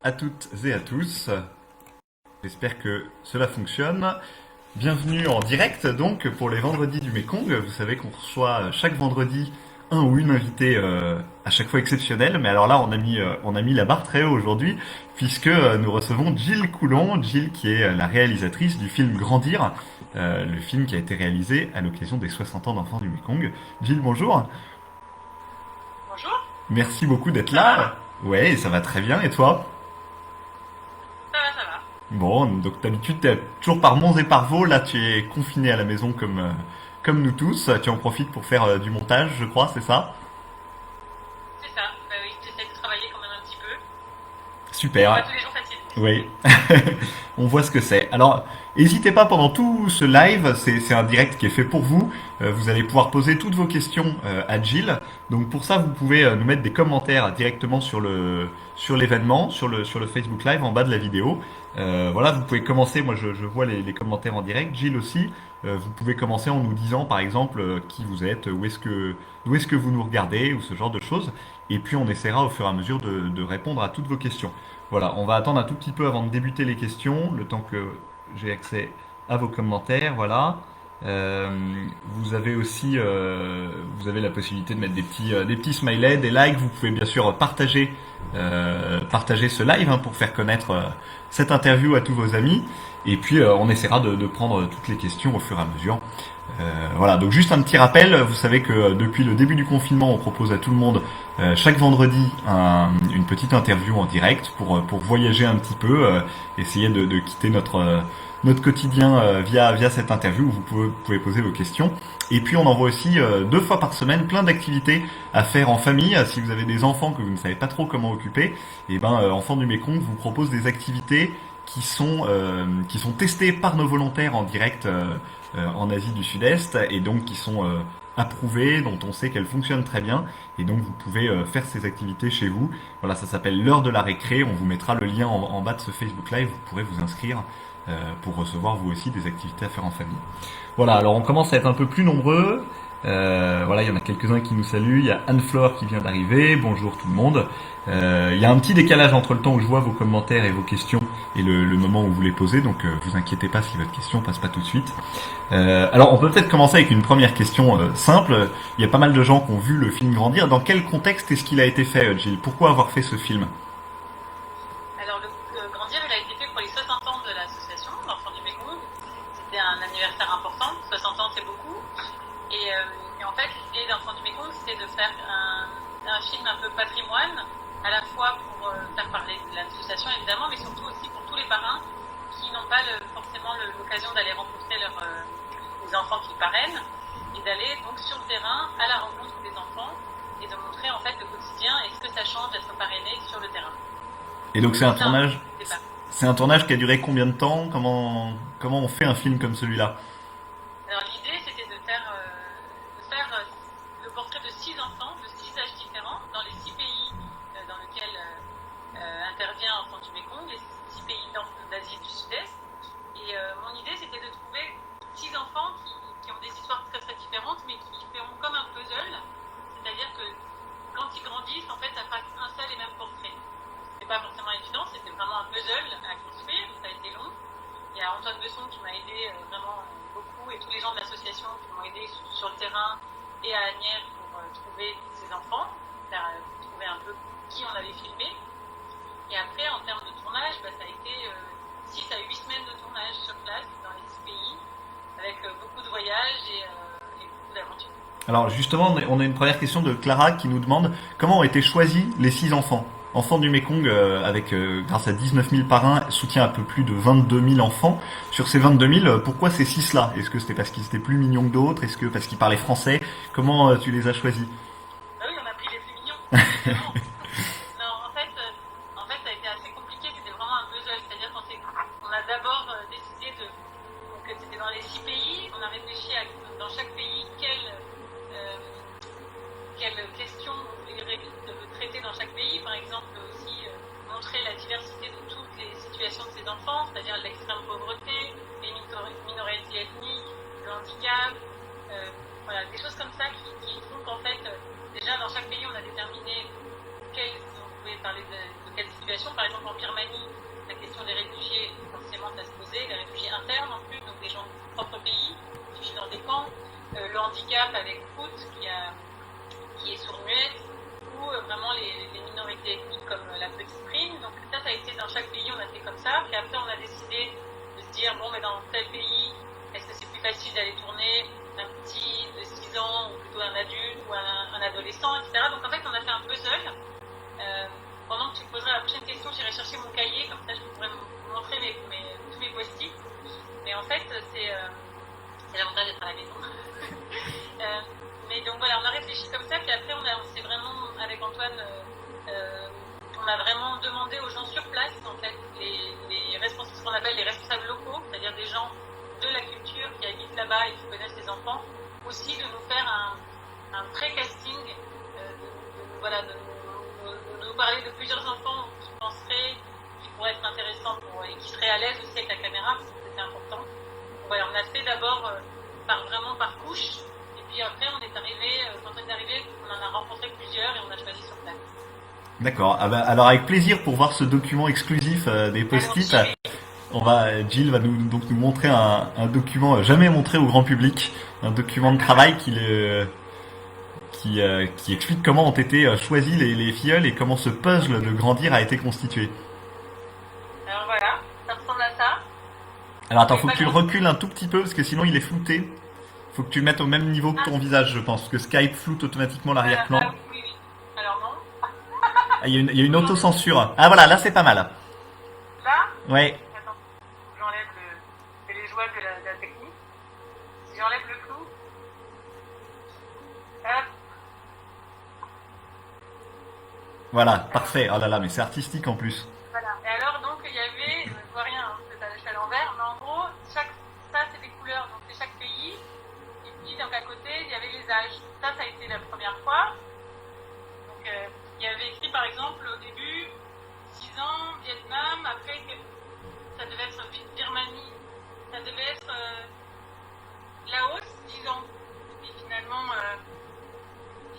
à toutes et à tous. J'espère que cela fonctionne. Bienvenue en direct donc pour les vendredis du Mekong. Vous savez qu'on reçoit chaque vendredi un ou une invitée à chaque fois exceptionnelle. Mais alors là, on a mis la barre très haut aujourd'hui puisque nous recevons Jill Coulon. Jill qui est la réalisatrice du film Grandir, le film qui a été réalisé à l'occasion des 60 ans d'enfants du Mekong. Jill, bonjour. Bonjour, Merci beaucoup d'être ça va? là. Ouais, ça va très bien. Et toi? Ça va. Bon, donc d'habitude, t'es toujours par Mons et par Vaux. Là, tu es confiné à la maison comme nous tous. Tu en profites pour faire du montage, je crois, c'est ça? C'est ça. Bah oui, j'essaie de travailler quand même un petit peu. C'est pas Super. tous les jours facile. Oui, on voit ce que c'est. Alors, n'hésitez pas pendant tout ce live, c'est un direct qui est fait pour vous. Vous allez pouvoir poser toutes vos questions à Jill. Donc pour ça, vous pouvez nous mettre des commentaires directement sur l'événement, sur le Facebook Live en bas de la vidéo. Voilà, vous pouvez commencer. Moi, je vois les commentaires en direct. Jill aussi. Vous pouvez commencer en nous disant, par exemple, qui vous êtes, d'où est-ce que vous nous regardez, ou ce genre de choses. Et puis on essaiera au fur et à mesure de répondre à toutes vos questions. Voilà, on va attendre un tout petit peu avant de débuter les questions, le temps que j'ai accès à vos commentaires. Voilà. Euh, vous avez aussi, vous avez la possibilité de mettre des petits smileys, des likes. Vous pouvez bien sûr partager ce live hein, pour faire connaître cette interview à tous vos amis. Et puis on essaiera de prendre toutes les questions au fur et à mesure. Voilà, donc juste un petit rappel, vous savez que depuis le début du confinement, on propose à tout le monde chaque vendredi une petite interview en direct pour voyager un petit peu, essayer de quitter notre quotidien via cette interview où pouvez poser vos questions. Et puis on envoie aussi 2 fois par semaine plein d'activités à faire en famille. Si vous avez des enfants que vous ne savez pas trop comment occuper, et ben Enfants du Mékong vous propose des activités qui sont testées par nos volontaires en direct en Asie du Sud-Est et donc qui sont approuvées, dont on sait qu'elles fonctionnent très bien et donc vous pouvez faire ces activités chez vous. Voilà, ça s'appelle l'heure de la récré. On vous mettra le lien en bas de ce Facebook Live. Vous pourrez vous inscrire pour recevoir vous aussi des activités à faire en famille. Voilà, alors on commence à être un peu plus nombreux. Voilà, il y en a quelques-uns qui nous saluent. Il y a Anne-Flore qui vient d'arriver. Bonjour tout le monde. Il y a un petit décalage entre le temps où je vois vos commentaires et vos questions et le moment où vous les posez, donc vous inquiétez pas si votre question passe pas tout de suite. Alors on peut peut-être commencer avec une première question simple. Il y a pas mal de gens qui ont vu le film Grandir. Dans quel contexte est-ce qu'il a été fait, Gilles? Pourquoi avoir fait ce film? Alors, le Grandir, il a été fait pour les 60 ans de l'association d'enfants du Mekong. C'était un anniversaire important. 60 ans, c'est beaucoup. Et en fait, l'idée d'enfants du Mekong, c'était de faire un film un peu patrimoine, à la fois pour faire parler de l'association, évidemment, mais surtout aussi pour tous les parrains qui n'ont pas forcément l'occasion d'aller rencontrer les enfants qu'ils parrainent, et d'aller donc sur le terrain à la rencontre des enfants et de montrer en fait le quotidien et ce que ça change d'être parrainé sur le terrain. Et donc Donc ça, c'est pas. c'est un tournage qui a duré combien de temps? Comment on fait un film comme celui-là? Alors l'idée c'était de faire le portrait de 6 enfants de 6 âges différents dans les 6 pays dans lesquels intervient Enfants du Mekong, les 6 pays d'Asie du Sud-Est. Et mon idée c'était de trouver 6 enfants qui ont des histoires très très différentes mais qui feront comme un puzzle, c'est-à-dire que quand ils grandissent en fait ça fasse un seul et même portrait. C'est pas forcément évident, c'était vraiment un puzzle à construire, ça a été long. Il y a Antoine Besson qui m'a aidé vraiment beaucoup et tous les gens de l'association qui m'ont aidé sur le terrain et à Agnières pour trouver ces enfants, trouver un peu qui on avait filmé. Et après, en termes de tournage, ça a été 6 à 8 semaines de tournage sur place dans les 6 pays avec beaucoup de voyages et beaucoup d'aventures. Alors justement, on a une première question de Clara qui nous demande comment ont été choisis les 6 enfants. Enfants du Mekong, grâce à 19 000 parrains, soutient un peu plus de 22 000 enfants. Sur ces 22 000, pourquoi ces 6-là? Est-ce que c'était parce qu'ils étaient plus mignons que d'autres? Est-ce que parce qu'ils parlaient français? Comment tu les as choisis? Ah oui, on a pris les plus mignons, évidemment. Non, en fait, ça a été assez compliqué. C'était vraiment un puzzle. C'est-à-dire qu'on a d'abord décidé donc c'était dans les 6 pays. On a réfléchi dans chaque pays quelle question on voulait traiter dans chaque pays. Par exemple, aussi montrer la diversité de toutes les situations de ces enfants, c'est-à-dire l'extrême pauvreté, les minorités ethniques, le handicap, voilà, des choses comme ça qui font qu'en fait, déjà dans chaque pays, on a déterminé on pouvait parler de quelle situation. par exemple en Birmanie, la question des réfugiés, forcément ça se posait, les réfugiés internes en plus, donc des gens de leur propre pays, qui vivent dans des camps, le handicap avec foot qui est sourd-muette, ou vraiment les minorités ethniques comme la petite prime. Donc ça a été dans chaque pays, on a fait comme ça. Puis après, on a décidé de se dire, bon, mais dans tel pays, est-ce que c'est plus facile d'aller tourner un petit de 6 ans, ou plutôt un adulte, ou un adolescent, etc. Donc en fait, on a fait un puzzle. Pendant que tu poseras la prochaine question, j'irai chercher mon cahier, comme ça je pourrais vous montrer tous mes post-it. Mais en fait, c'est l'avantage d'être à la maison. Mais donc voilà, on a réfléchi comme ça, puis après on s'est vraiment, avec Antoine, on a vraiment demandé aux gens sur place, en fait, ce qu'on appelle les responsables locaux, c'est-à-dire des gens de la culture qui habitent là-bas et qui connaissent les enfants, aussi de nous faire un pré-casting, de nous parler de plusieurs enfants qui penseraient, qui pourraient être intéressants et qui seraient à l'aise aussi avec la caméra, parce que c'était important. Donc voilà, on a fait d'abord par couche. Et puis après, quand on est arrivé, on en a rencontré plusieurs et on a choisi sur place. D'accord. Ah bah, alors avec plaisir pour voir ce document exclusif des post-it. Jill va donc nous montrer un document jamais montré au grand public, un document de travail qui explique comment ont été choisis les filleuls et comment ce puzzle de grandir a été constitué. Alors voilà, ça ressemble à ça. Alors attends, faut que tu le recules un tout petit peu parce que sinon il est flouté. Faut que tu le mettes au même niveau que ton visage, je pense, parce que Skype floute automatiquement l'arrière-plan. Oui. Alors non. Il y a une autocensure. Ah voilà, là c'est pas mal. Là? Ouais. Attends, j'enlève c'est les joies de la technique. Si j'enlève le flou. Hop. Voilà, parfait. Oh là là, mais c'est artistique en plus. Voilà. Et alors donc il y avait, je vois rien, c'est à l'envers, mais en gros, ça c'est des couleurs, donc c'est chaque pays. Et donc à côté, il y avait les âges. Ça a été la première fois. Donc il y avait écrit par exemple au début 6 ans, Vietnam, après ça devait être Birmanie, ça devait être Laos, 10 ans. Et finalement,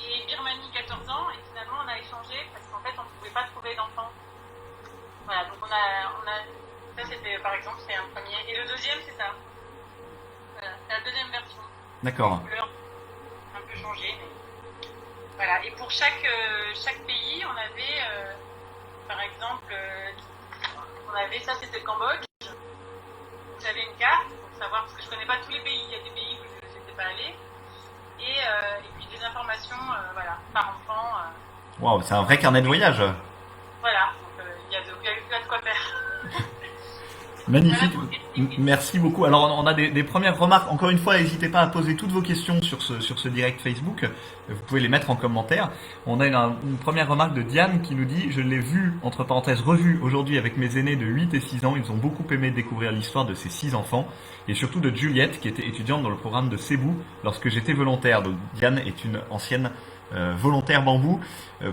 et Birmanie, 14 ans, et finalement on a échangé parce qu'en fait on ne pouvait pas trouver d'enfants. Voilà, donc on a ça c'était par exemple, c'est un premier. Et le deuxième c'est ça. Voilà, c'est la deuxième version. D'accord. Couleur un peu changée. Voilà. Et pour chaque pays, on avait, par exemple, ça c'était le Cambodge. J'avais une carte pour savoir, parce que je connais pas tous les pays. Il y a des pays où je n'étais pas allée. Et puis des informations, par enfant. Waouh, c'est un vrai carnet de voyage. Voilà. Donc il y a de quoi faire. Magnifique. Merci beaucoup. Alors on a des premières remarques. Encore une fois, n'hésitez pas à poser toutes vos questions sur ce direct Facebook. Vous pouvez les mettre en commentaire. On a une première remarque de Diane qui nous dit: je l'ai vu, entre parenthèses, revu aujourd'hui avec mes aînés de 8 et 6 ans. Ils ont beaucoup aimé découvrir l'histoire de ces 6 enfants et surtout de Juliette qui était étudiante dans le programme de Cebu lorsque j'étais volontaire. Donc Diane est une ancienne volontaire bambou.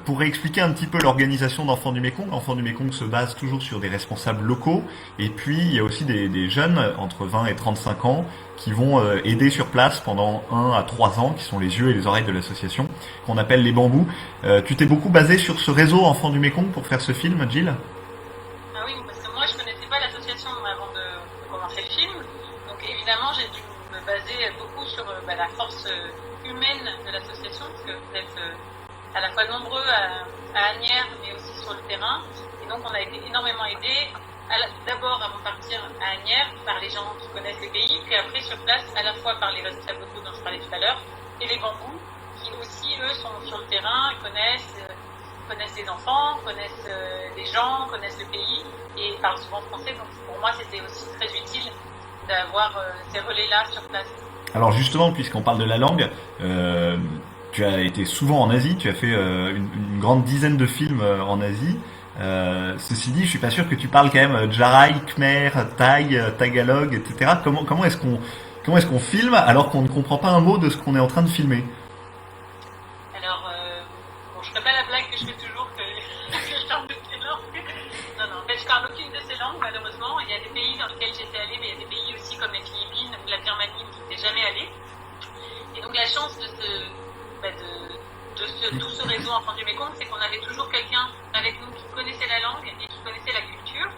Pour réexpliquer un petit peu l'organisation d'Enfants du Mékong, Enfants du Mékong se base toujours sur des responsables locaux et puis il y a aussi des jeunes entre 20 et 35 ans qui vont aider sur place pendant 1 à 3 ans, qui sont les yeux et les oreilles de l'association, qu'on appelle les bambous. Tu t'es beaucoup basé sur ce réseau Enfants du Mékong pour faire ce film, Jill? Ah oui, parce que moi je connaissais pas l'association avant de commencer le film, donc évidemment j'ai dû me baser beaucoup sur la force humaine de l'association, parce que vous êtes à la fois nombreux à Asnières, mais aussi sur le terrain. Et donc on a été énormément aidés, d'abord avant de partir à Asnières, par les gens qui connaissent les pays, puis après sur place, à la fois par les responsables locaux dont je parlais tout à l'heure, et les bambous, qui aussi, eux, sont sur le terrain, connaissent les enfants, connaissent les gens, connaissent le pays, et parlent souvent français. Donc pour moi, c'était aussi très utile d'avoir ces relais-là sur place. Alors justement, puisqu'on parle de la langue, tu as été souvent en Asie, tu as fait une grande dizaine de films en Asie. Ceci dit, je suis pas sûr que tu parles quand même Jarai, Khmer, Thaï, Tagalog, etc. Comment est-ce qu'on filme alors qu'on ne comprend pas un mot de ce qu'on est en train de filmer? Alors, je ferai pas la blague que je fais toujours que je parle de ces langues. Non, en fait, je parle aucune de ces langues, malheureusement. Il y a des pays dans lesquels j'étais allée, mais il y a des pays aussi comme les Philippines ou la Birmanie où je n'étais jamais allée. Et donc, la chance de de tout ce réseau Enfants du Mékong, c'est qu'on avait toujours quelqu'un avec nous qui connaissait la langue et qui connaissait la culture,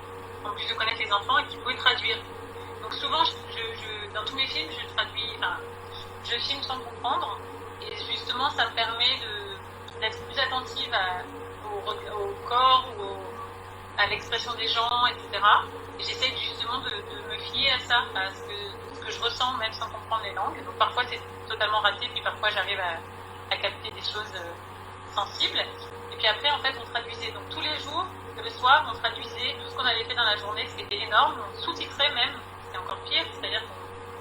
en plus de connaître les enfants et qui pouvait traduire. Donc souvent, dans tous mes films, je filme sans comprendre, et justement, ça me permet d'être plus attentive au corps ou à l'expression des gens, etc. Et j'essaie justement de me fier à ça, à ce que je ressens même sans comprendre les langues. Donc parfois c'est totalement raté, puis parfois j'arrive à capter des choses sensibles. Et puis après, en fait, on traduisait. Donc tous les jours, le soir, on traduisait tout ce qu'on avait fait dans la journée, ce qui était énorme. On sous-titrait même, c'est encore pire, c'est-à-dire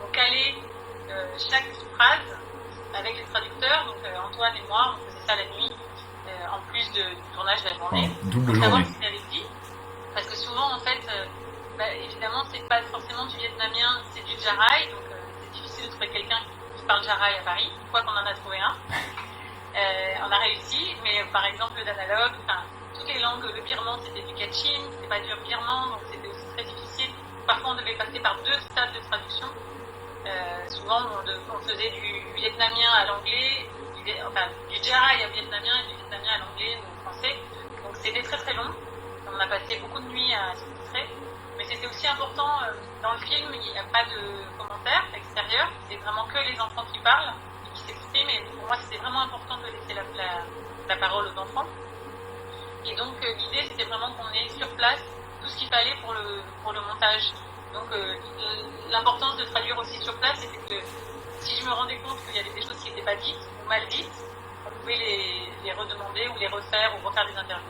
qu'on calait chaque phrase avec les traducteurs. Donc Antoine et moi, on faisait ça la nuit, en plus du tournage de la journée. Double journée. Ce qu'il avait dit. Parce que souvent, en fait, évidemment, c'est pas forcément du vietnamien, c'est du Jarai, donc c'est difficile de trouver quelqu'un qui parle Jarai à Paris, quoi qu'on en a trouvé un. On a réussi, mais par exemple, le Danalog, toutes les langues, le birman, c'était du Kachin, c'était pas du birman, donc c'était aussi très difficile. Parfois, on devait passer par 2 stades de traduction. Souvent, on faisait du vietnamien à l'anglais, du Jarai à vietnamien et du vietnamien à l'anglais ou au français. Donc, c'était très très long. On a passé beaucoup de nuits à sous-titrer, mais c'était aussi important, dans le film, il n'y a pas de commentaires extérieurs, c'est vraiment que les enfants qui parlent et qui s'expriment, et pour moi c'était vraiment important de laisser la parole aux enfants. Et donc l'idée c'était vraiment qu'on ait sur place tout ce qu'il fallait pour le montage. Donc l'importance de traduire aussi sur place, c'était que si je me rendais compte qu'il y avait des choses qui n'étaient pas dites ou mal dites, on pouvait les redemander ou les refaire ou refaire des interviews.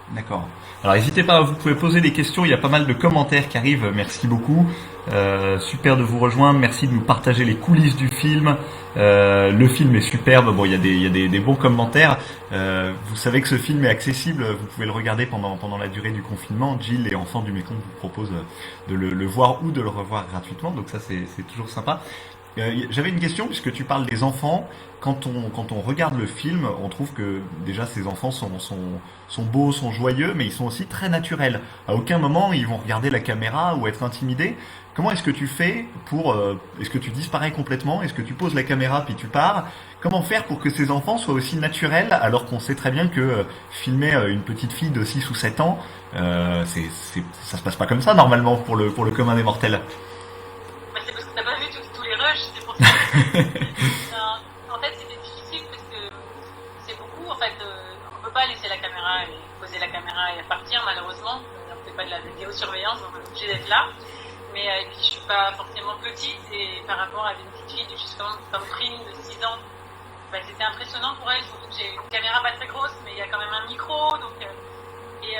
D'accord. Alors n'hésitez pas, vous pouvez poser des questions, il y a pas mal de commentaires qui arrivent, merci beaucoup. Super de vous rejoindre, merci de nous partager les coulisses du film. Le film est superbe, bon il y a des bons commentaires. Vous savez que ce film est accessible, vous pouvez le regarder pendant la durée du confinement. Jill et Enfants du Mékong vous proposent de le voir ou de le revoir gratuitement, donc ça c'est toujours sympa. J'avais une question, puisque tu parles des enfants. Quand on regarde le film, on trouve que déjà ces enfants sont beaux, sont joyeux, mais ils sont aussi très naturels. À aucun moment ils vont regarder la caméra ou être intimidés. Comment est-ce que tu fais pour... est-ce que tu disparais complètement? Est-ce que tu poses la caméra puis tu pars? Comment faire pour que ces enfants soient aussi naturels, alors qu'on sait très bien que filmer une petite fille de 6 ou 7 ans, ça se passe pas comme ça normalement pour le commun des mortels? C'est parce que t'as pas vu tous les rushs, c'est pour ça. En fait, c'était difficile parce que c'est beaucoup. En fait, on peut pas laisser la caméra et poser la caméra et partir, malheureusement. On fait pas de la vidéosurveillance, donc on est obligé d'être là. Mais et puis, je suis pas forcément petite, et par rapport à une petite fille justement comme Prime de 6 ans, c'était impressionnant pour elle, surtout que j'ai une caméra pas très grosse, mais il y a quand même un micro, donc et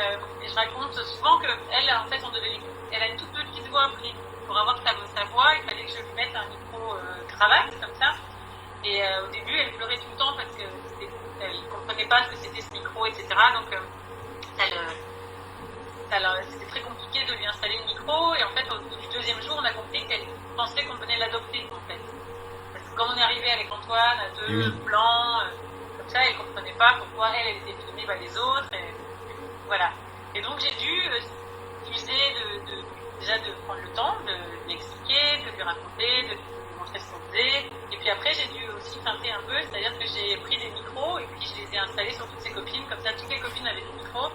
je raconte souvent que elle, en fait, elle a une toute petite voix, Prime. Pour avoir sa voix, il fallait que je lui mette un micro cravate comme ça. Et au début, elle pleurait tout le temps parce que elle comprenait pas ce que c'était ce micro, etc. Donc c'était très compliqué de lui installer le micro. Et en fait, au bout du 2e jour, on a compris qu'elle pensait qu'on venait l'adopter, en fait. Parce que quand on est arrivé avec Antoine à 2 blancs, comme ça, elle comprenait pas pourquoi elle était filmée par les autres. Et voilà. Et donc j'ai dû user déjà de prendre le temps de l'expliquer, de lui raconter, de lui montrer ce qu'on faisait. Et puis après, j'ai dû aussi feinter un peu, c'est-à-dire que j'ai pris des micros et puis je les ai installés sur toutes ses copines. Comme ça, toutes les copines avaient des micros.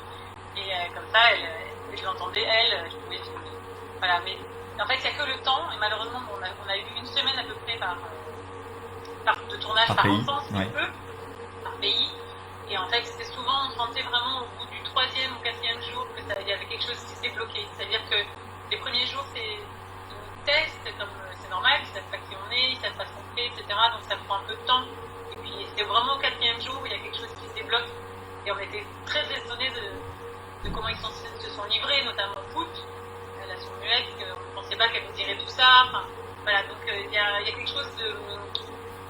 Et comme ça, je l'entendais, je pouvais filmer. Voilà, mais en fait, il n'y a que le temps. Et malheureusement, on a eu 1 semaine à peu près de tournage par enfant, si tu veux, par pays. Et en fait, c'était souvent, on sentait vraiment au bout du 3e ou 4e jour qu'il y avait quelque chose qui s'était bloqué. C'est-à-dire que les premiers jours, c'est une test, comme c'est normal, ils savent pas qui on est, ils savent pas ce qu'on fait, etc. Donc ça prend un peu de temps. Et puis c'était vraiment au 4e jour où il y a quelque chose qui se débloque. Et on était très étonnés de comment ils se sont livrés, notamment Pout, la son muette, on ne pensait pas qu'elle nous dirait tout ça. Enfin, voilà, donc il y a quelque chose de...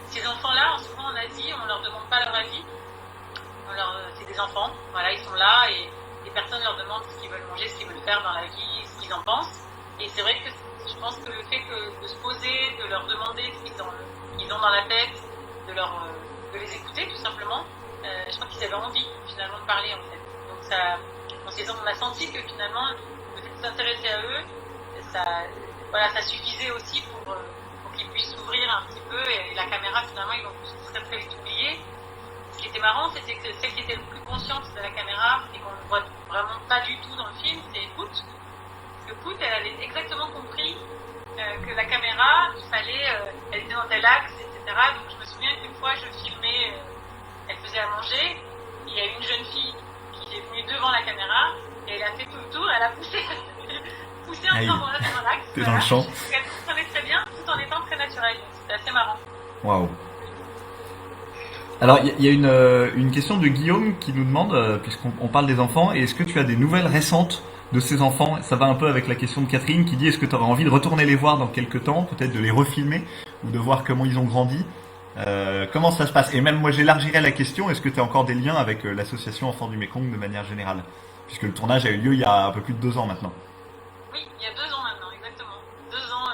Ces enfants-là, souvent en Asie, on leur demande pas leur avis. C'est des enfants, voilà, ils sont là et personne leur demande ce qu'ils veulent manger, ce qu'ils veulent faire dans la vie, ce qu'ils en pensent. Et c'est vrai que je pense que le fait de se poser, de leur demander ce qu'ils ont dans la tête, de les écouter tout simplement, je crois qu'ils avaient envie finalement de parler en fait. Donc on a senti que finalement le fait de s'intéresser à eux, ça suffisait aussi pour qu'ils puissent s'ouvrir un petit peu, et la caméra finalement ils l'ont très très vite oublié. ce qui était marrant, c'était que celle qui était le plus consciente de la caméra et qu'on ne voit vraiment pas du tout dans le film, c'est Pout. Parce que Pout, elle avait exactement compris que la caméra, il fallait, elle était dans tel axe, etc. Donc je me souviens qu'une fois, je filmais, elle faisait à manger, il y a une jeune fille qui est venue devant la caméra et elle a fait tout le tour, elle a poussé, poussé un peu dans l'axe. T'es dans le champ. Elle comprenait très bien tout en étant très naturelle. C'était assez marrant. Waouh. Alors, il y a une question de Guillaume qui nous demande, puisqu'on parle des enfants, est-ce que tu as des nouvelles récentes de ces enfants? Ça va un peu avec la question de Catherine qui dit, est-ce que tu aurais envie de retourner les voir dans quelques temps, peut-être de les refilmer, ou de voir comment ils ont grandi? Comment ça se passe? Et même moi j'élargirais la question, est-ce que tu as encore des liens avec l'association Enfants du Mékong de manière générale? Puisque le tournage a eu lieu il y a un peu plus de 2 ans maintenant. Oui, il y a 2 ans maintenant, exactement. 2 ans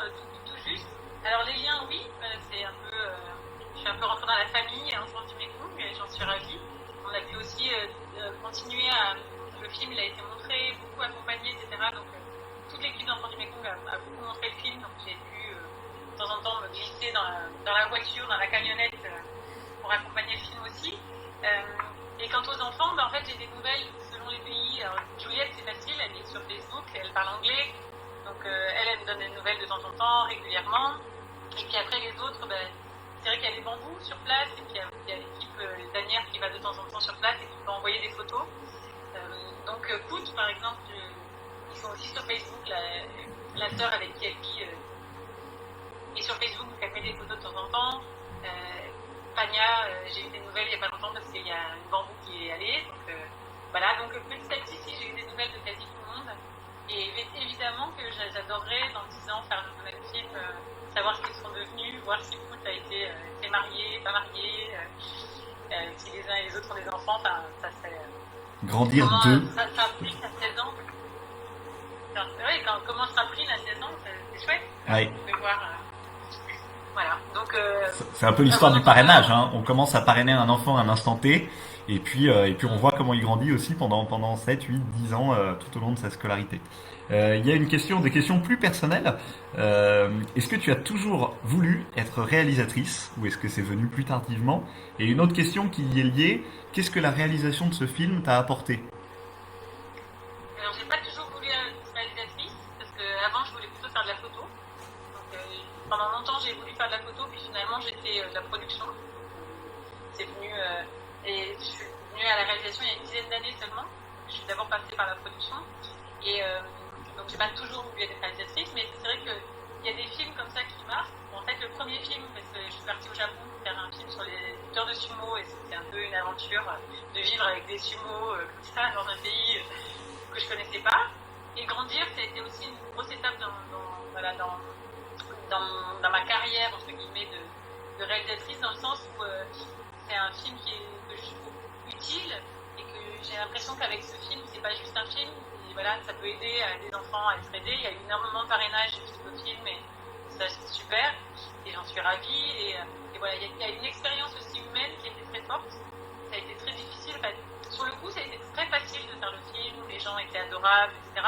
tout juste. Alors les liens, oui, c'est un peu... je suis un peu rentrée dans la famille Enfants du Mékong et j'en suis ravie. On a pu aussi continuer à... Le film il a été montré, beaucoup accompagné, etc. Donc toute l'équipe d'Enfants du Mékong a beaucoup montré le film, donc j'ai pu de temps en temps me glisser dans la voiture, dans la camionnette pour accompagner le film aussi. Et quant aux enfants, en fait j'ai des nouvelles selon les pays. Alors, Juliette c'est facile, elle est sur Facebook, elle parle anglais, donc elle me donne des nouvelles de temps en temps, régulièrement. Et puis après les autres, c'est vrai qu'il y a les bambous sur place, et puis il y a l'équipe Danière qui va de temps en temps sur place et qui peut envoyer des photos. Donc Pout par exemple, ils sont aussi sur Facebook, la sœur avec qui elle vit est sur Facebook, donc elle met des photos de temps en temps. Pania, j'ai eu des nouvelles il n'y a pas longtemps parce qu'il y a une bambou qui est allée. Donc voilà, donc petit à petit, j'ai eu des nouvelles de quasi tout le monde. Et évidemment que j'adorerais dans 10 ans faire le même film, savoir ce qu'ils seront devenus, voir si Pout a été marié, pas marié, si les uns et les autres ont des enfants, ça serait... Grandir d'eux. Ça a pris à 16 ans. Oui, comment ça a pris à 16 ans, c'est chouette. Ouais. De voir... Voilà, donc... c'est un peu l'histoire du parrainage, hein. On commence à parrainer un enfant à un instant T, et puis on voit comment il grandit aussi pendant 7, 8, 10 ans tout au long de sa scolarité. Il y a des questions plus personnelles. Est-ce que tu as toujours voulu être réalisatrice, ou est-ce que c'est venu plus tardivement? Et une autre question qui y est liée, qu'est-ce que la réalisation de ce film t'a apporté? Alors, j'ai pas toujours voulu être réalisatrice, parce que avant je voulais plutôt faire de la photo. Donc, pendant longtemps, j'ai voulu faire de la photo, puis finalement, j'ai fait de la production. C'est venu, et je suis venue à la réalisation il y a une dizaine d'années seulement. Je suis d'abord passée par la production. Et donc, j'ai pas toujours voulu être réalisatrice, mais c'est vrai qu'il y a des films comme ça qui marquent. En fait, le premier film, parce que je suis partie au Japon pour faire un film sur les lutteurs de sumo, et c'était un peu une aventure de vivre avec des sumo comme ça dans un pays que je connaissais pas. Et grandir, ça a été aussi une grosse étape dans ma carrière, entre guillemets, de réalisatrice, dans le sens où c'est un film que je trouve utile et que j'ai l'impression qu'avec ce film, c'est pas juste un film, et voilà, ça peut aider des enfants à être aidés. Il y a eu énormément de parrainage suite au film et ça c'est super et j'en suis ravie. Et voilà, il y a une expérience aussi humaine qui a été très forte. Ça a été très difficile. Enfin, sur le coup, ça a été très facile de faire le film, les gens étaient adorables, etc.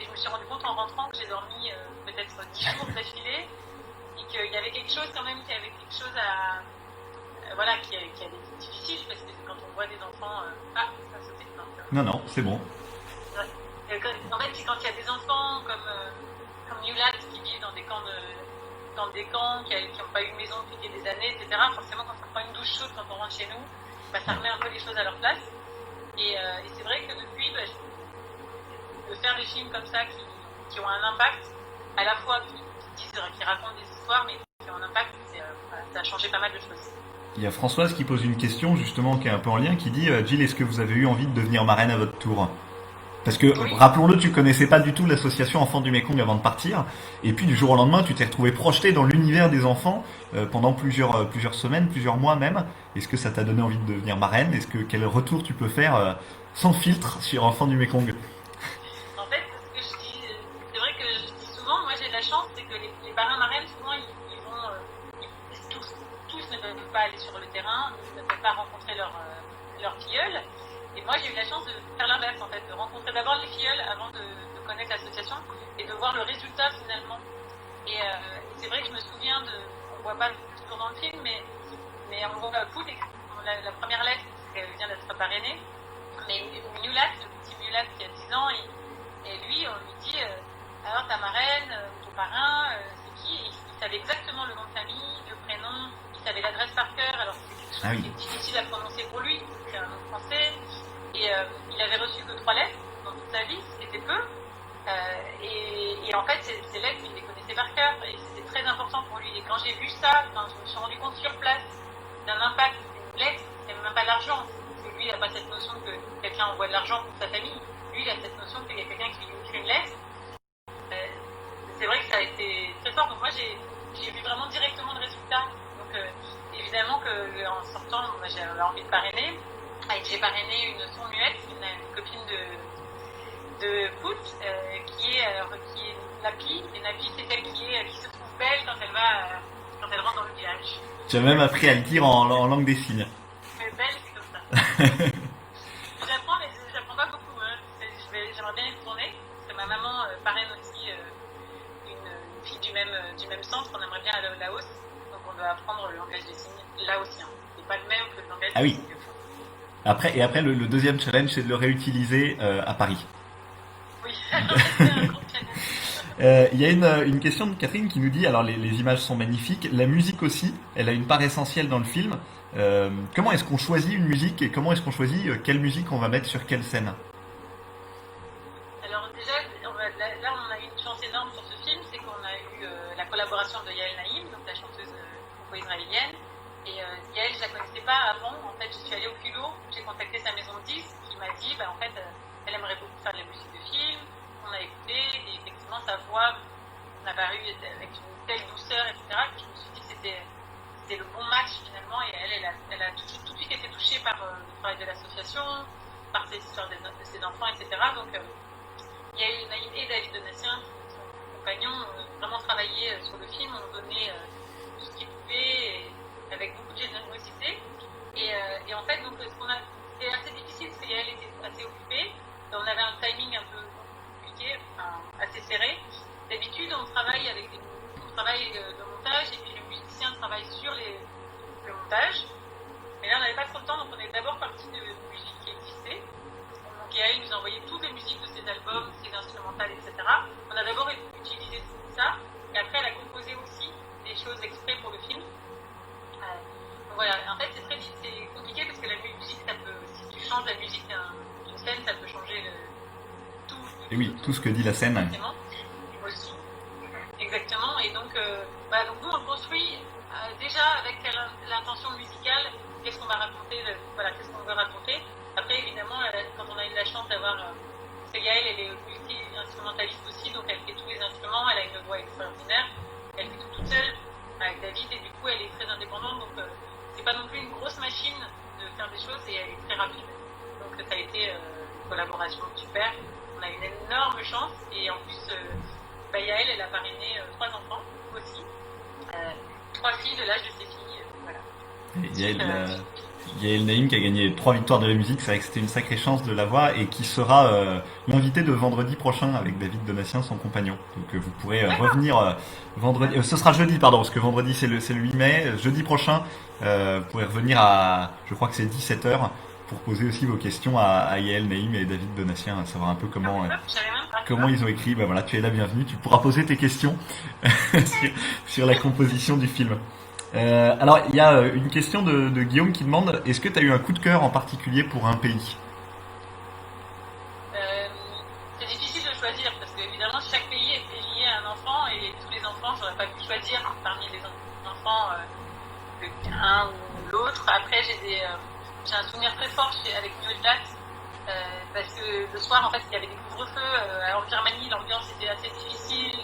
Et je me suis rendu compte en rentrant que j'ai dormi peut-être 10 jours d'affilée et qu'il y avait quelque chose quand même, qu'il y avait quelque chose à... voilà, qui a été difficile parce que quand on voit des enfants... ça sautait. Non, c'est bon. En fait, c'est quand il y a des enfants comme Yulat qui vivent dans des camps, qui n'ont pas eu de maison depuis des années, etc. Forcément, quand on prend une douche chaude quand on rentre chez nous, ça remet un peu les choses à leur place. Et c'est vrai que depuis, de faire des films comme ça qui ont un impact, à la fois qui racontent des histoires, mais qui ont un impact, ça a changé pas mal de choses. Il y a Françoise qui pose une question justement qui est un peu en lien, qui dit Jill, est-ce que vous avez eu envie de devenir marraine à votre tour? Parce que, oui. Rappelons-le, tu connaissais pas du tout l'association Enfants du Mékong avant de partir, et puis du jour au lendemain, tu t'es retrouvé projeté dans l'univers des enfants pendant plusieurs semaines, plusieurs mois même. Est-ce que ça t'a donné envie de devenir marraine? Quel retour tu peux faire sans filtre sur Enfants du Mékong? En fait, c'est vrai que je dis souvent, moi j'ai de la chance, c'est que les parrains marraines, souvent, tous ne peuvent pas aller sur le terrain, ne peuvent pas rencontrer leur filleul. Et moi, j'ai eu la chance de faire l'inverse, en fait, de rencontrer d'abord les filleuls avant de connaître l'association et de voir le résultat finalement. Et c'est vrai que je me souviens on voit pas toujours dans le film, mais on voit Pout, la première lettre qu'elle vient d'être parrainée. Mais Mulat, le petit Mulat qui a 10 ans, et lui, on lui dit alors ta marraine, ton parrain, c'est qui? Et il savait exactement le nom de famille, le prénom, il savait l'adresse par cœur, alors c'est quelque chose qui est difficile à prononcer pour lui, c'est un nom français. Et il avait reçu que 3 lettres dans toute sa vie, c'était peu. Et en fait, ces lettres, il les connaissait par cœur, et c'était très important pour lui. Et quand j'ai vu ça, quand je me suis rendu compte sur place d'un impact d'une lettre, c'est même pas l'argent, parce que lui, il n'a pas cette notion que quelqu'un envoie de l'argent pour sa famille. Lui, il a cette notion qu'il y a quelqu'un qui lui écrit une lettre. C'est vrai que ça a été très fort. Donc moi, j'ai vu vraiment directement le résultat. Donc évidemment qu'en sortant, moi, j'avais envie de parrainer. Et j'ai parrainé son muette, une copine de Pout, qui est Napi. Et Napi, c'est celle qui se trouve belle quand elle rentre dans le village. Tu as même appris à le dire en langue des signes. Mais belle, c'est comme ça. J'apprends, mais j'apprends pas beaucoup. Hein. J'aimerais bien y retourner, parce que ma maman parraine aussi une fille du même centre. On aimerait bien aller au Laos, donc on doit apprendre le langage des signes laotien. C'est pas le même que le langage des signes. Après, le deuxième challenge, c'est de le réutiliser à Paris. Oui, c'est un gros challenge. Il y a une question de Catherine qui nous dit, alors les images sont magnifiques, la musique aussi, elle a une part essentielle dans le film. Comment est-ce qu'on choisit une musique et comment est-ce qu'on choisit quelle musique on va mettre sur quelle scène? Alors déjà, là on a eu une chance énorme sur ce film, c'est qu'on a eu la collaboration de Yael Naïm, donc la chanteuse franco-israélienne. Et Yael, je la connaissais pas avant. En fait, je suis allée au culot, j'ai contacté sa maison de disques qui m'a dit, en fait, elle aimerait beaucoup faire de la musique de film. On a écouté et effectivement, sa voix m'a paru avec une telle douceur, etc., que je me suis dit que c'était le bon match finalement. Et elle a tout de suite été touchée par le travail de l'association, par ces histoires de ses enfants, etc. Donc, Yael Naïm et David Donatien, son compagnon, ont vraiment travaillé sur le film, ont donné tout ce qu'ils pouvaient. Avec beaucoup de générosité. Et en fait, donc, c'était assez difficile parce qu'elle était assez occupée. On avait un timing un peu compliqué, assez serré. D'habitude, on travaille de montage et puis le musicien travaille sur le montage. Mais là, on n'avait pas trop de temps, donc on est d'abord parti de musique qui existait. Donc, Yael nous a envoyé toutes les musiques de ses albums, ses instrumentales, etc. On a d'abord utilisé ça, et après, elle a composé aussi des choses exprès pour le film. Voilà, en fait c'est compliqué parce que la musique, si tu changes la musique d'une scène, ça peut changer tout. Et oui, tout ce que dit la scène. Exactement. Aussi. Exactement. Et donc, donc nous on construit déjà avec l'intention musicale, qu'est-ce qu'on va raconter, qu'est-ce qu'on veut raconter. Après évidemment, quand on a eu la chance d'avoir, parce que Yael, elle est multi-instrumentaliste aussi, donc elle fait tous les instruments, elle a une voix extraordinaire, elle fait tout toute seule avec David et du coup elle est très indépendante, donc c'est pas non plus une grosse machine de faire des choses et elle est très rapide. Donc ça a été une collaboration super. On a eu une énorme chance et en plus, Yael, elle a parrainé 3 enfants aussi. 3 filles de l'âge de ses filles. Voilà. Yael Naïm qui a gagné 3 victoires de la musique, c'est vrai que c'était une sacrée chance de l'avoir et qui sera l'invité de vendredi prochain avec David Donatien, son compagnon. Donc vous pourrez revenir vendredi, ce sera jeudi pardon, parce que vendredi c'est le 8 mai, jeudi prochain vous pourrez revenir à, je crois que c'est 17h, pour poser aussi vos questions à Yael Naïm et David Donatien, à savoir un peu comment ils ont écrit. Voilà, tu es la bienvenue, tu pourras poser tes questions sur la composition du film. Alors, il y a une question de Guillaume qui demande, est-ce que tu as eu un coup de cœur en particulier pour un pays? C'est difficile de choisir parce que évidemment chaque pays est lié à un enfant et tous les enfants, j'aurais pas pu choisir parmi les enfants un ou l'autre. Après, j'ai un souvenir très fort avec Miodat parce que le soir, en fait, il y avait des couvre-feux. En Birmanie, l'ambiance était assez difficile.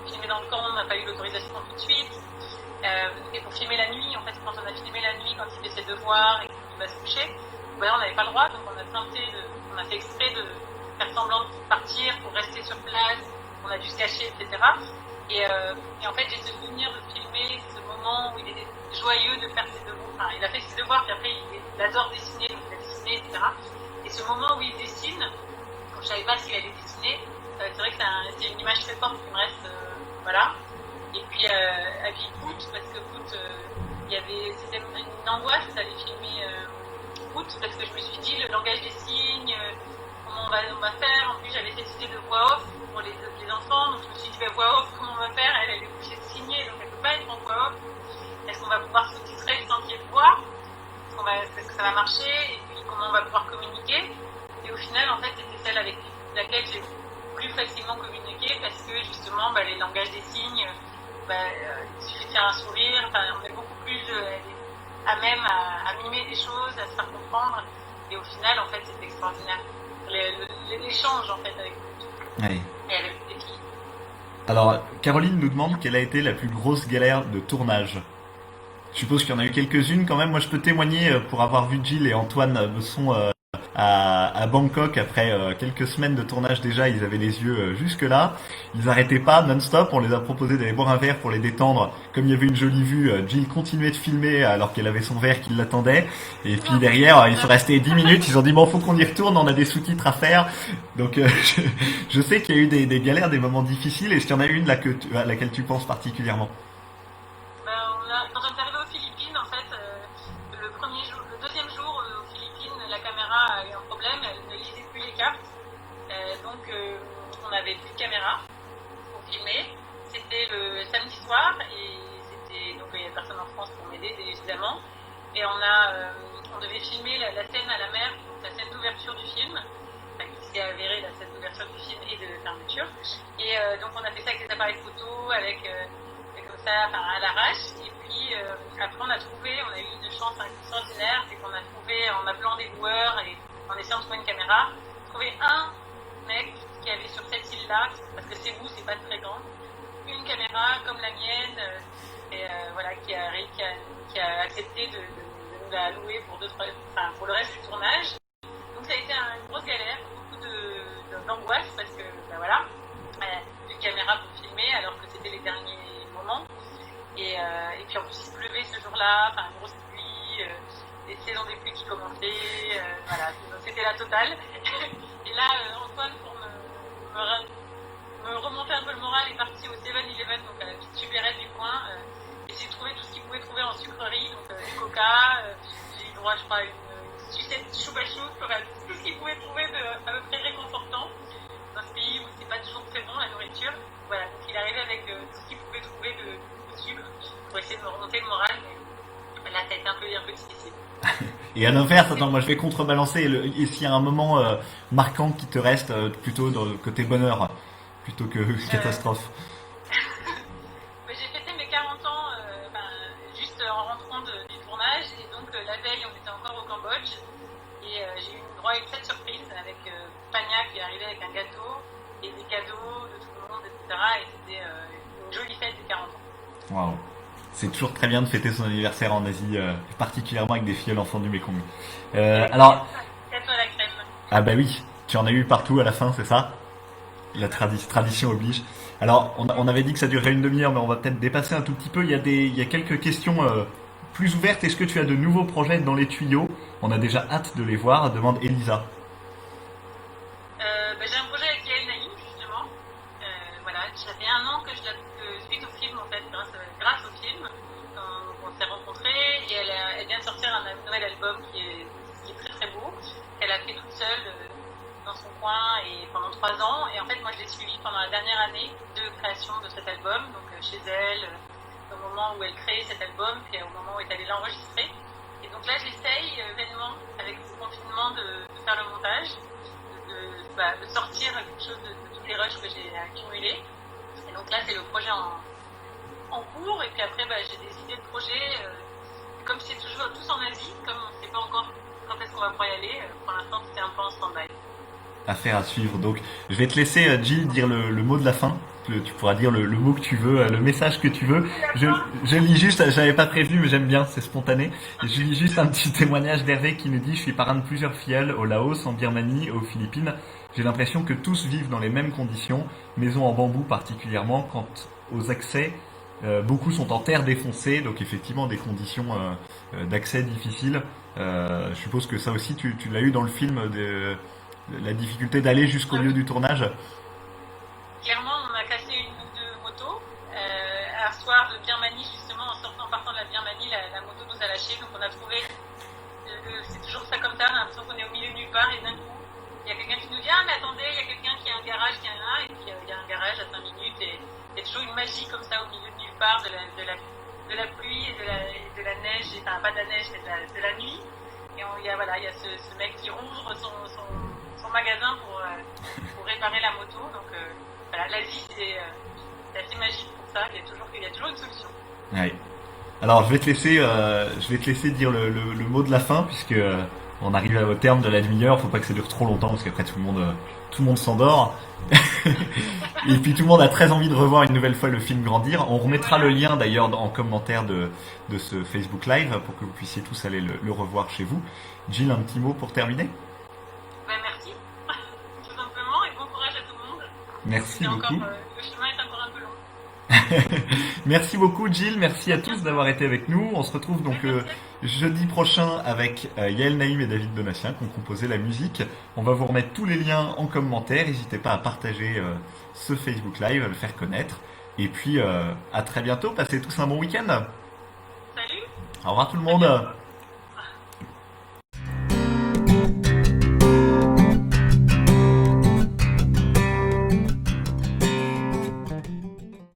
Filmer dans le camp, on n'a pas eu l'autorisation tout de suite. Et pour filmer la nuit, en fait, quand on a filmé la nuit, quand il fait ses devoirs et qu'il va se coucher, on n'avait pas le droit, donc on a fait exprès de faire semblant de partir pour rester sur place, on a dû se cacher, etc. Et en fait, j'ai ce souvenir de filmer ce moment où il était joyeux de faire ses devoirs. Enfin, il a fait ses devoirs, puis après, il adore dessiner, donc il a dessiné, etc. Et ce moment où il dessine, quand je savais pas s'il allait dessiner, c'est vrai que c'est une image très forte qui me reste, voilà. Et puis avec Pout, parce que Pout, c'était une angoisse d'aller filmer route parce que je me suis dit le langage des signes, comment on va faire. En plus, j'avais cette idée de voix off pour les enfants, donc je me suis dit voix off, comment on va faire? Elle est obligée de signer, donc elle peut pas être en voix off. Est-ce qu'on va pouvoir sous-titrer sans qu'il y ait de voix? Est-ce que ça va marcher? Et puis comment on va pouvoir communiquer? Et au final, en fait, c'était celle avec laquelle j'ai plus facilement communiqué parce que justement, les langages des signes, il suffit de faire un sourire, on est beaucoup plus à même à mimer des choses, à se faire comprendre. Et au final, en fait, c'est extraordinaire. L'échange, en fait, avec vous Oui. et avec les filles. Alors, Caroline nous demande quelle a été la plus grosse galère de tournage. Je suppose qu'il y en a eu quelques-unes quand même. Moi, je peux témoigner pour avoir vu Jill et Antoine Besson à Bangkok après quelques semaines de tournage déjà. Ils avaient les yeux jusque là. Ils n'arrêtaient pas non-stop. On les a proposé d'aller boire un verre pour les détendre. Comme il y avait une jolie vue, Jill continuait de filmer alors qu'elle avait son verre qui l'attendait. Et puis derrière, ils sont restés 10 minutes. Ils ont dit bon, faut qu'on y retourne. On a des sous-titres à faire. Donc, je sais qu'il y a eu des galères, des moments difficiles. Est-ce qu'il y en a une là à laquelle tu penses particulièrement? Quand on est arrivé aux Philippines, en fait, le deuxième jour aux Philippines, la caméra a eu un problème, elle ne lisait plus les cartes. Donc, on n'avait plus de caméra pour filmer. C'était le samedi soir et donc il y a personne en France pour m'aider, évidemment. Et on devait filmer la scène à la mer, donc la scène d'ouverture du film, qui s'est avérée la scène d'ouverture du film et de fermeture. Et donc, on a fait ça avec des appareils photo, comme ça, à l'arrache. Et puis après on a eu une chance extraordinaire, c'est qu'on a trouvé, en appelant des loueurs et en essayant de trouver une caméra, trouvé un mec qui avait sur cette île-là, parce que Cebu c'est pas très grand, une caméra comme la mienne, qui a accepté de nous la louer pour pour le reste du tournage. Donc ça a été une grosse galère, beaucoup d'angoisse parce que une caméra pour filmer alors que c'était les derniers moments. Et puis en plus il pleuvait ce jour-là, une grosse pluie, les saisons des pluies qui commençaient, donc c'était la totale. Et là Antoine, pour me remonter un peu le moral, est parti au 7-Eleven, donc à la petite supérette du coin, essayer de trouver tout ce qu'il pouvait trouver en sucrerie, donc du coca, j'ai eu droit je crois à une sucette choupa chou, tout ce qu'il pouvait trouver à peu près réconfortant dans ce pays où c'est pas toujours très bon la nourriture. Voilà, donc il arrivait avec tout ce qu'il pouvait trouver de sucre pour essayer de me remonter le moral, mais là ça a été un peu difficile. Et à l'inverse, attends, moi je vais contrebalancer. Et s'il y a un moment marquant qui te reste plutôt dans le côté bonheur, plutôt que catastrophe. J'ai fêté mes 40 ans juste en rentrant du tournage, et donc la veille on était encore au Cambodge, et j'ai eu droit à une fête surprise avec Pania qui est arrivé avec un gâteau et des cadeaux de tout le monde, etc. Et c'était une jolie fête de 40 ans. Waouh. C'est toujours très bien de fêter son anniversaire en Asie, particulièrement avec des filles enfants du Mékong. Alors, gâteau à la crème. Ah bah oui, tu en as eu partout à la fin, c'est ça? La tradition oblige. Alors, on avait dit que ça durerait une demi-heure, mais on va peut-être dépasser un tout petit peu. Il y a quelques questions plus ouvertes. Est-ce que tu as de nouveaux projets dans les tuyaux? On a déjà hâte de les voir, demande Elisa. J'ai un projet avec Yael Naïm, justement. Ça fait 1 an que suite au film, en fait, grâce au film, on s'est rencontrés, et elle vient de sortir un nouvel album qui est très très beau. Elle a fait toute seule dans son coin et pendant 3 ans. Et en fait, moi, je l'ai suivie pendant la dernière année de création de cet album, donc chez elle, au moment où elle créait cet album, puis au moment où elle est allée l'enregistrer. Et donc là, j'essaye vainement, avec ce confinement, de faire le montage, de sortir quelque chose de tous les rushs que j'ai accumulés. Et donc là, c'est le projet en cours. Et puis après, j'ai des idées de projets. Comme c'est toujours tous en Asie, comme on ne sait pas encore quand est-ce qu'on va pouvoir y aller, pour l'instant, c'est un peu en stand-by. Affaire à suivre. Donc, je vais te laisser, Jill, dire le mot de la fin. Tu pourras dire le mot que tu veux, le message que tu veux. Je lis juste, j'avais pas prévenu, mais j'aime bien, c'est spontané. Je lis juste un petit témoignage d'Hervé qui nous dit: je suis parrain de plusieurs filleuls au Laos, en Birmanie, aux Philippines. J'ai l'impression que tous vivent dans les mêmes conditions, maisons en bambou particulièrement. Quant aux accès, beaucoup sont en terre défoncée, donc effectivement des conditions d'accès difficiles. Je suppose que ça aussi tu l'as eu dans le film, la difficulté d'aller jusqu'au lieu du tournage. Clairement, on a cassé une ou deux motos. Un soir de Birmanie, justement, en partant de la Birmanie, la moto nous a lâchés. Donc on a trouvé c'est toujours ça comme ça, on a l'impression qu'on est au milieu de nulle part et d'un coup, il y a quelqu'un qui nous dit ah mais attendez, il y a quelqu'un qui a un garage qui a un et puis il y a un garage à 5 minutes et il y a toujours une magie comme ça au milieu de nulle part de la pluie et de la neige, enfin pas de la neige mais de la nuit. Et il y a ce mec qui rouvre son magasin pour réparer la moto. Donc voilà, l'Asie c'est assez magique pour ça, il y a toujours une solution. Ouais. Alors je vais te laisser dire le mot de la fin puisque on arrive au terme de la demi-heure. Faut pas que ça dure trop longtemps parce qu'après tout le monde s'endort. Et puis tout le monde a très envie de revoir une nouvelle fois le film Grandir. On remettra le lien d'ailleurs en commentaire de ce Facebook Live pour que vous puissiez tous aller le revoir chez vous. Jill, un petit mot pour terminer? Merci, tout simplement, et bon courage à tout le monde. Merci beaucoup. Le chemin est encore un peu long. Merci beaucoup Jill, merci à tous d'avoir été avec nous. On se retrouve donc jeudi prochain avec Yael Naïm et David Donatien qui ont composé la musique. On va vous remettre tous les liens en commentaire. N'hésitez pas à partager ce Facebook Live, à le faire connaître. Et puis à très bientôt, passez tous un bon week-end. Salut. Au revoir tout le monde.